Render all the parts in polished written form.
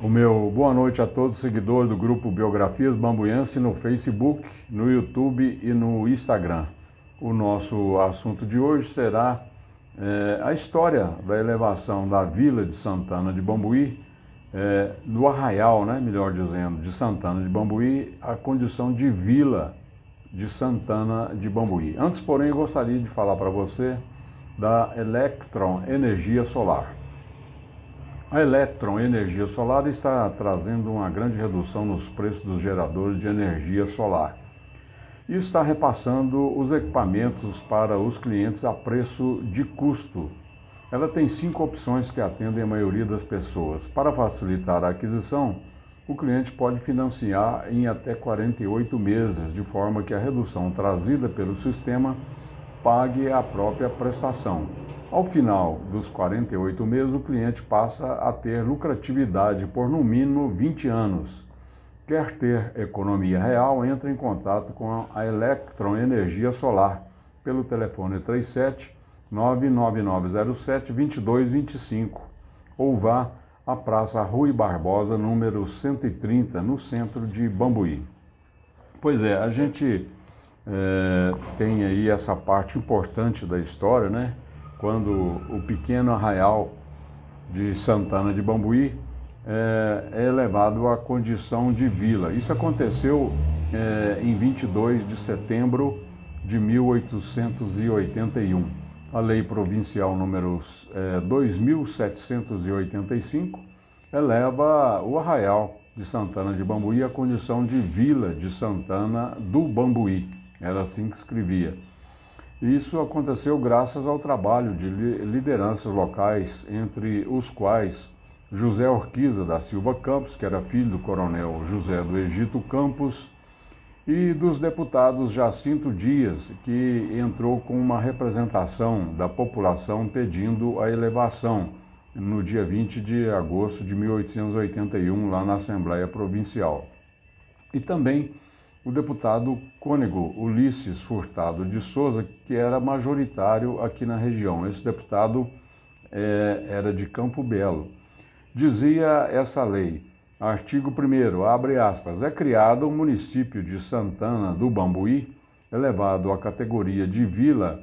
O meu boa noite a todos os seguidores do grupo Biografias Bambuiense no Facebook, no YouTube e no Instagram. O nosso assunto de hoje será a história da elevação da Vila de Santana de Bambuí, do arraial, melhor dizendo, de Santana de Bambuí, a condição de Vila de Santana de Bambuí. Antes, porém, eu gostaria de falar para você da Electron Energia Solar. A Electron Energia Solar está trazendo uma grande redução nos preços dos geradores de energia solar e está repassando os equipamentos para os clientes a preço de custo. Ela tem 5 opções que atendem a maioria das pessoas. Para facilitar a aquisição, o cliente pode financiar em até 48 meses, de forma que a redução trazida pelo sistema pague a própria prestação. Ao final dos 48 meses, o cliente passa a ter lucratividade por no mínimo 20 anos. Quer ter economia real? Entre em contato com a Electron Energia Solar pelo telefone 37 99907 2225 ou vá à Praça Rui Barbosa, número 130, no centro de Bambuí. Pois é, a gente tem aí essa parte importante da história, quando o pequeno arraial de Santana de Bambuí é elevado à condição de vila. Isso aconteceu em 22 de setembro de 1881. A lei provincial número 2785 eleva o arraial de Santana de Bambuí à condição de Vila de Santana do Bambuí. Era assim que escrevia. Isso aconteceu graças ao trabalho de lideranças locais, entre os quais José Orquiza da Silva Campos, que era filho do coronel José do Egito Campos, e dos deputados Jacinto Dias, que entrou com uma representação da população pedindo a elevação no dia 20 de agosto de 1881, lá na Assembleia Provincial. E também o deputado cônego Ulisses Furtado de Souza, que era majoritário aqui na região. Esse deputado era de Campo Belo. Dizia essa lei, artigo 1º, abre aspas, é criado o município de Santana do Bambuí, elevado à categoria de vila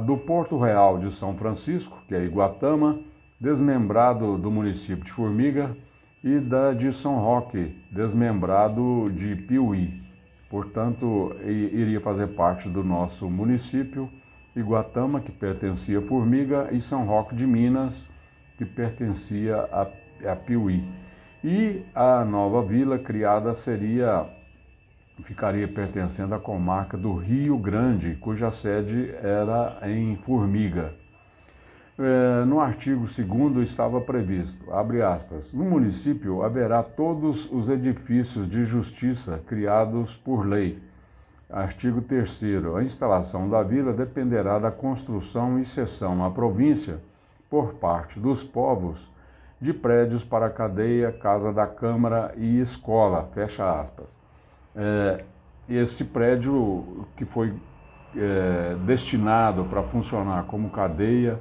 do Porto Real de São Francisco, que é Iguatama, desmembrado do município de Formiga, e da de São Roque, desmembrado de Piuí. Portanto, iria fazer parte do nosso município, Iguatama, que pertencia a Formiga, e São Roque de Minas, que pertencia a Piuí. E a nova vila criada ficaria pertencendo à comarca do Rio Grande, cuja sede era em Formiga. No artigo 2º estava previsto, abre aspas, no município haverá todos os edifícios de justiça criados por lei. Artigo 3º, a instalação da vila dependerá da construção e cessão à província, por parte dos povos, de prédios para cadeia, casa da Câmara e escola, fecha aspas. Esse prédio que foi destinado para funcionar como cadeia,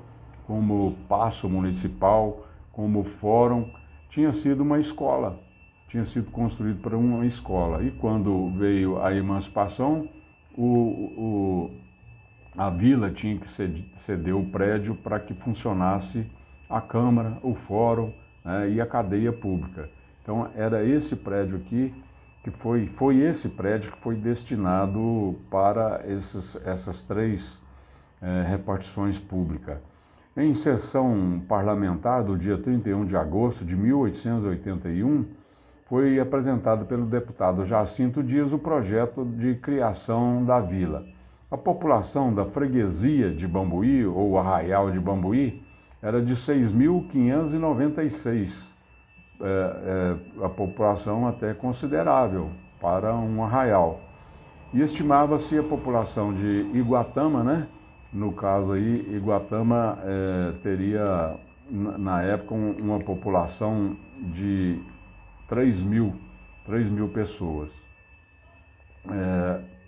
como paço municipal, como fórum, tinha sido uma escola, tinha sido construído para uma escola. E quando veio a emancipação, a vila tinha que ceder o prédio para que funcionasse a Câmara, o Fórum, e a cadeia pública. Então era esse prédio aqui, que foi esse prédio que foi destinado para essas 3 repartições públicas. Em sessão parlamentar do dia 31 de agosto de 1881, foi apresentado pelo deputado Jacinto Dias o projeto de criação da vila. A população da freguesia de Bambuí, ou arraial de Bambuí, era de 6.596. A população até considerável para um arraial. E estimava-se a população de Iguatama, no caso aí, Iguatama teria, na época, uma população de 3 mil pessoas.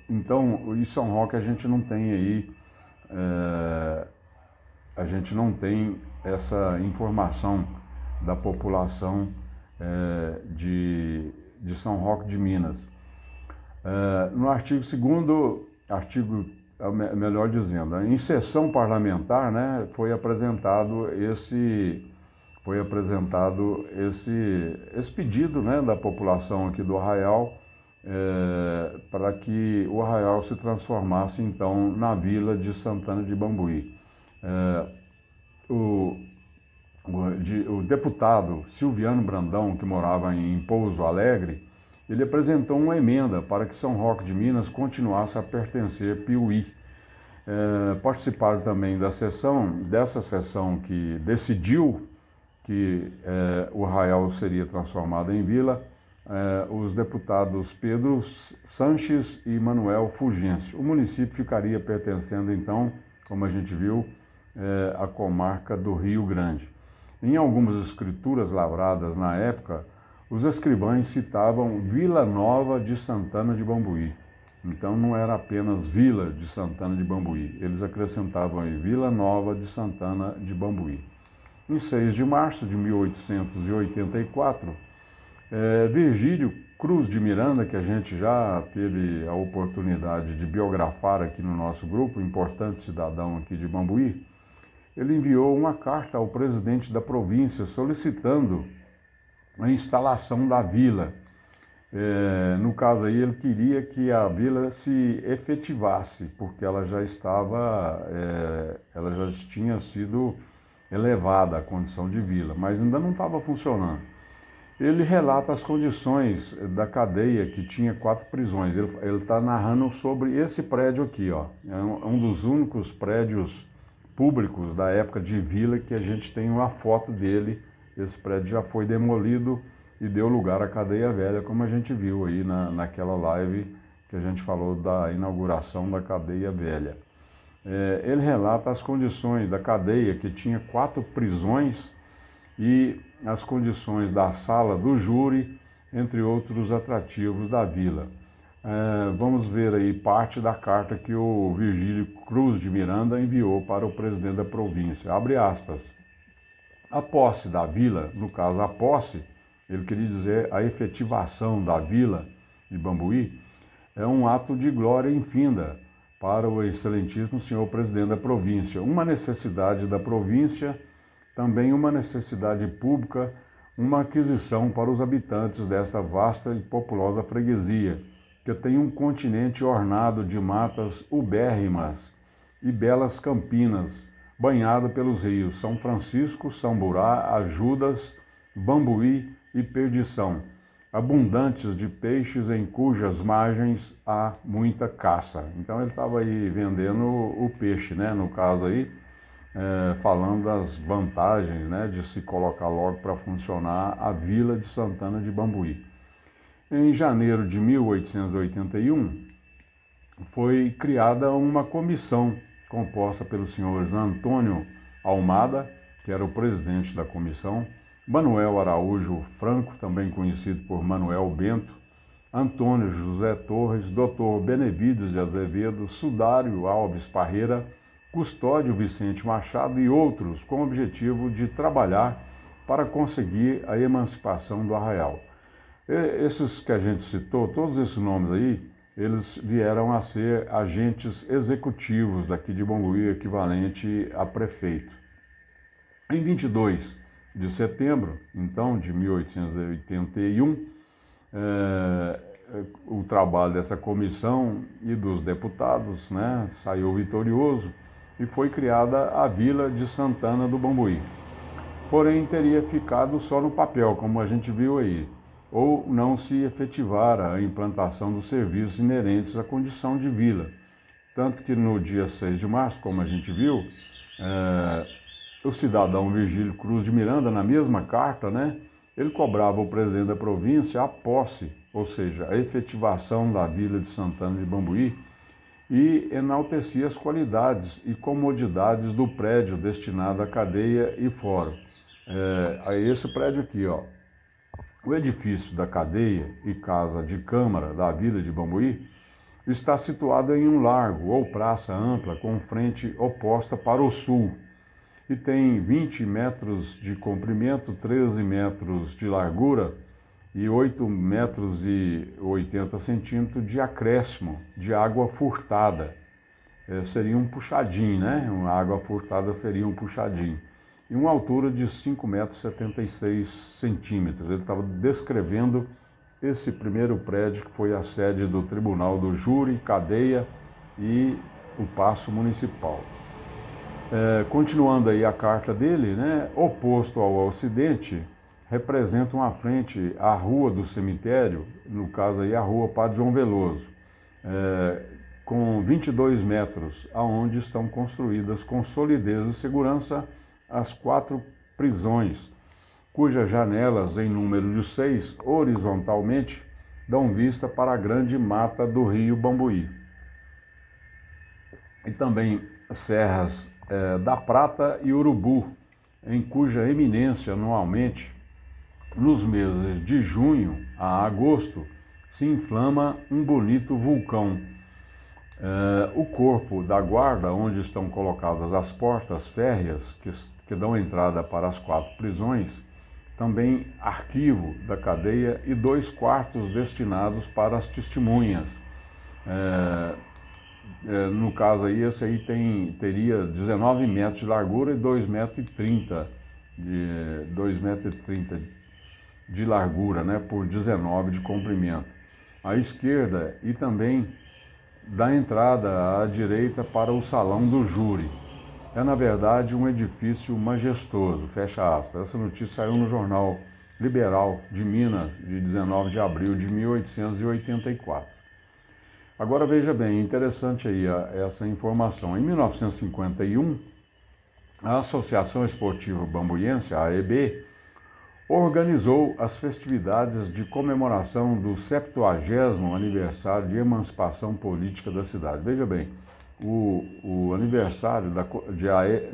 Então, em São Roque a gente não tem aí, a gente não tem essa informação da população de São Roque de Minas. No artigo 2º, melhor dizendo, em sessão parlamentar, né, foi apresentado esse pedido, né, da população aqui do Arraial, para que o Arraial se transformasse então na vila de Santana de Bambuí. O deputado Silviano Brandão, que morava em Pouso Alegre, ele apresentou uma emenda para que São Roque de Minas continuasse a pertencer Piuí. Participaram também dessa sessão que decidiu que o Arraial seria transformado em vila, os deputados Pedro Sanches e Manuel Fulgêncio. O município ficaria pertencendo então, como a gente viu, à comarca do Rio Grande. Em algumas escrituras lavradas na época, os escrivães citavam Vila Nova de Santana de Bambuí. Então não era apenas Vila de Santana de Bambuí, eles acrescentavam aí Vila Nova de Santana de Bambuí. Em 6 de março de 1884, Virgílio Cruz de Miranda, que a gente já teve a oportunidade de biografar aqui no nosso grupo, importante cidadão aqui de Bambuí, ele enviou uma carta ao presidente da província solicitando a instalação da vila. No caso aí, ele queria que a vila se efetivasse, porque ela já tinha sido elevada à condição de vila, mas ainda não estava funcionando. Ele relata as condições da cadeia, que tinha 4 prisões. Ele está narrando sobre esse prédio aqui, ó. É um dos únicos prédios públicos da época de vila que a gente tem uma foto dele. Esse prédio já foi demolido e deu lugar à cadeia velha, como a gente viu aí naquela live que a gente falou da inauguração da cadeia velha. Ele relata as condições da cadeia, que tinha 4 prisões, e as condições da sala do júri, entre outros atrativos da vila. Vamos ver aí parte da carta que o Virgílio Cruz de Miranda enviou para o presidente da província. Abre aspas. A posse da vila, no caso a posse, ele queria dizer a efetivação da vila de Bambuí, é um ato de glória infinda para o excelentíssimo senhor presidente da província. Uma necessidade da província, também uma necessidade pública, uma aquisição para os habitantes desta vasta e populosa freguesia, que tem um continente ornado de matas ubérrimas e belas campinas, banhado pelos rios São Francisco, Samburá, Ajudas, Bambuí e Perdição, abundantes de peixes em cujas margens há muita caça. Então ele estava aí vendendo o peixe, né? No caso aí, falando das vantagens, né, de se colocar logo para funcionar a vila de Santana de Bambuí. Em janeiro de 1881, foi criada uma comissão composta pelos senhores Antônio Almada, que era o presidente da comissão, Manuel Araújo Franco, também conhecido por Manuel Bento, Antônio José Torres, Dr. Benevides de Azevedo, Sudário Alves Parreira, Custódio Vicente Machado e outros, com o objetivo de trabalhar para conseguir a emancipação do Arraial. Esses que a gente citou, todos esses nomes aí, eles vieram a ser agentes executivos daqui de Bambuí, equivalente a prefeito. Em 22 de setembro, então, de 1881, o trabalho dessa comissão e dos deputados, né, saiu vitorioso e foi criada a Vila de Santana do Bambuí. Porém, teria ficado só no papel, como a gente viu aí, ou não se efetivara a implantação dos serviços inerentes à condição de vila. Tanto que no dia 6 de março, como a gente viu, o cidadão Virgílio Cruz de Miranda, na mesma carta, né, ele cobrava ao presidente da província a posse, ou seja, a efetivação da vila de Santana de Bambuí, e enaltecia as qualidades e comodidades do prédio destinado à cadeia e fórum. A esse prédio aqui, ó. O edifício da cadeia e casa de câmara da vila de Bambuí está situado em um largo ou praça ampla com frente oposta para o sul e tem 20 metros de comprimento, 13 metros de largura e 8 metros e 80 centímetros de acréscimo de água furtada. Seria um puxadinho, né? Uma água furtada seria um puxadinho. E uma altura de 5 metros e 76 centímetros. Ele estava descrevendo esse primeiro prédio que foi a sede do Tribunal do Júri, Cadeia e o Paço Municipal. Continuando aí a carta dele, né? Oposto ao ocidente, representa uma frente à rua do cemitério, no caso aí a rua Padre João Veloso, com 22 metros, aonde estão construídas com solidez e segurança as 4 prisões, cujas janelas, em número de 6, horizontalmente, dão vista para a grande mata do rio Bambuí. E também serras da Prata e Urubu, em cuja eminência, anualmente, nos meses de junho a agosto, se inflama um bonito vulcão. O corpo da guarda, onde estão colocadas as portas férreas que dão entrada para as 4 prisões, também arquivo da cadeia e 2 quartos destinados para as testemunhas. No caso aí, esse aí teria 19 metros de largura e 2,30 metros de largura, né, por 19 de comprimento. À esquerda e também da entrada à direita para o Salão do Júri. Na verdade, um edifício majestoso, fecha aspas. Essa notícia saiu no Jornal Liberal de Minas, de 19 de abril de 1884. Agora veja bem, interessante aí essa informação. Em 1951, a Associação Esportiva Bambuiense, a AEB, organizou as festividades de comemoração do 70º aniversário de emancipação política da cidade. Veja bem, o aniversário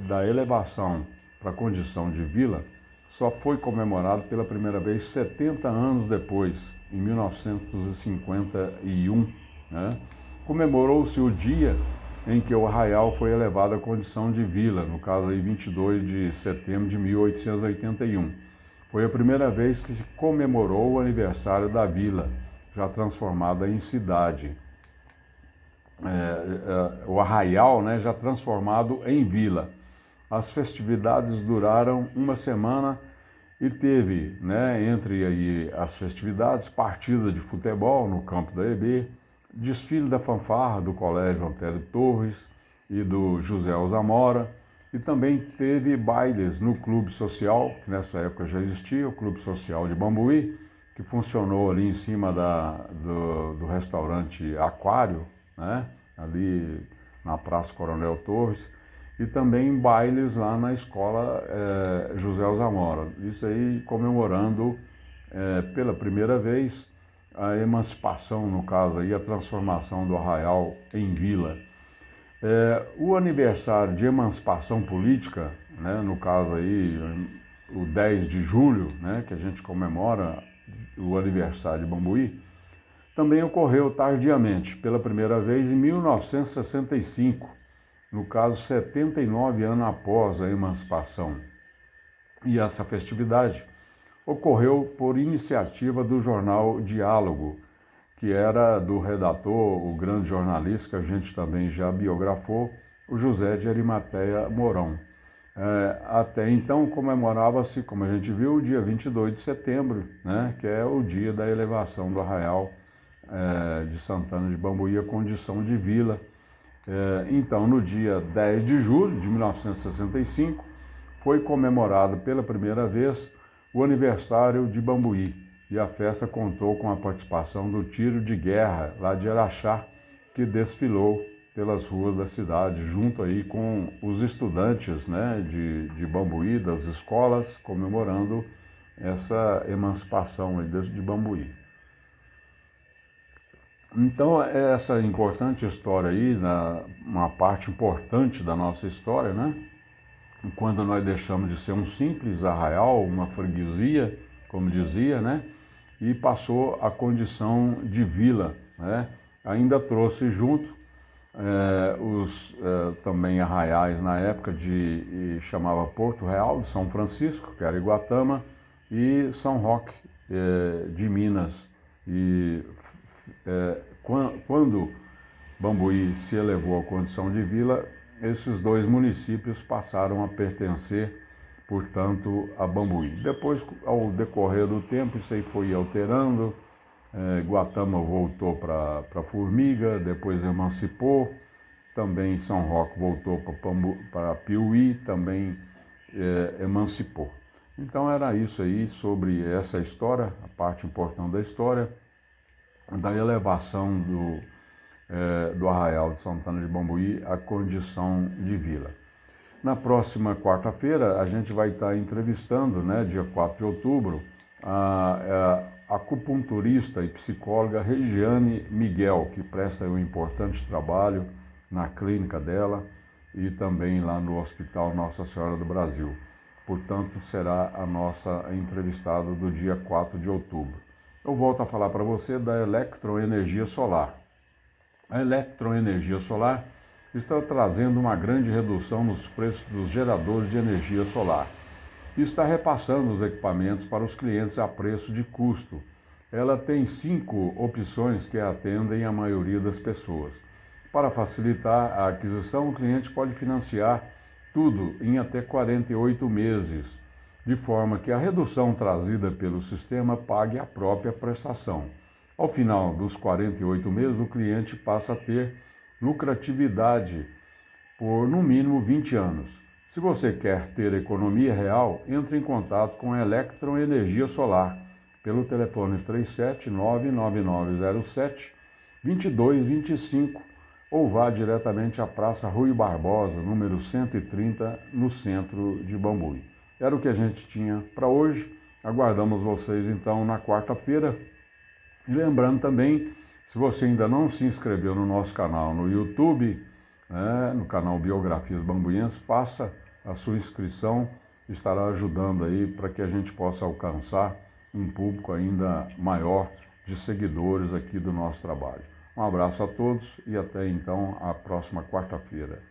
da elevação para a condição de vila só foi comemorado pela primeira vez 70 anos depois, em 1951. Né? Comemorou-se o dia em que o Arraial foi elevado à condição de vila, no caso aí 22 de setembro de 1881. Foi a primeira vez que se comemorou o aniversário da vila, já transformada em cidade. O Arraial, né, já transformado em vila. As festividades duraram uma semana e teve, né, entre aí as festividades, partida de futebol no campo da EB, desfile da fanfarra do Colégio Antero Torres e do José Alzamora, e também teve bailes no Clube Social, que nessa época já existia, o Clube Social de Bambuí, que funcionou ali em cima do restaurante Aquário, né? Ali na Praça Coronel Torres, e também bailes lá na escola José Alzamora. Isso aí comemorando pela primeira vez a emancipação, no caso aí, a transformação do Arraial em vila. O aniversário de emancipação política, né, no caso aí, o 10 de julho, né, que a gente comemora o aniversário de Bambuí, também ocorreu tardiamente, pela primeira vez em 1965, no caso 79 anos após a emancipação. E essa festividade ocorreu por iniciativa do jornal Diálogo, que era do redator, o grande jornalista, que a gente também já biografou, o José de Arimateia Mourão. Até então comemorava-se, como a gente viu, o dia 22 de setembro, né, que é o dia da elevação do Arraial de Santana de Bambuí à condição de vila. Então, no dia 10 de julho de 1965, foi comemorado pela primeira vez o aniversário de Bambuí, e a festa contou com a participação do tiro de guerra lá de Araxá, que desfilou pelas ruas da cidade, junto aí com os estudantes, né, de Bambuí, das escolas, comemorando essa emancipação aí de Bambuí. Então, essa importante história aí, uma parte importante da nossa história, né, quando nós deixamos de ser um simples arraial, uma freguesia, como dizia, né, e passou à condição de vila, né? Ainda trouxe junto também arraiais na época chamava Porto Real de São Francisco, que era Iguatama, e São Roque de Minas. E quando Bambuí se elevou à condição de vila, esses dois municípios passaram a pertencer, portanto, a Bambuí. Depois, ao decorrer do tempo, isso aí foi alterando. Iguatama voltou para Formiga, depois emancipou. Também São Roque voltou para Piuí, também emancipou. Então era isso aí sobre essa história, a parte importante da história, da elevação do Arraial de Santana de Bambuí à condição de vila. Na próxima quarta-feira, a gente vai estar entrevistando, né, dia 4 de outubro, a acupunturista e psicóloga Regiane Miguel, que presta um importante trabalho na clínica dela e também lá no Hospital Nossa Senhora do Brasil. Portanto, será a nossa entrevistada do dia 4 de outubro. Eu volto a falar para você da eletroenergia solar. A eletroenergia solar está trazendo uma grande redução nos preços dos geradores de energia solar e está repassando os equipamentos para os clientes a preço de custo. Ela tem 5 opções que atendem a maioria das pessoas. Para facilitar a aquisição, o cliente pode financiar tudo em até 48 meses, de forma que a redução trazida pelo sistema pague a própria prestação. Ao final dos 48 meses, o cliente passa a ter lucratividade por no mínimo 20 anos. Se você quer ter economia real, entre em contato com a Eletroenergia Solar pelo telefone 3799907-2225 ou vá diretamente à Praça Rui Barbosa, número 130, no centro de Bambuí. Era o que a gente tinha para hoje. Aguardamos vocês então na quarta-feira. E lembrando também, se você ainda não se inscreveu no nosso canal no YouTube, no canal Biografias Bambuienses, faça a sua inscrição, estará ajudando aí para que a gente possa alcançar um público ainda maior de seguidores aqui do nosso trabalho. Um abraço a todos e até então a próxima quarta-feira.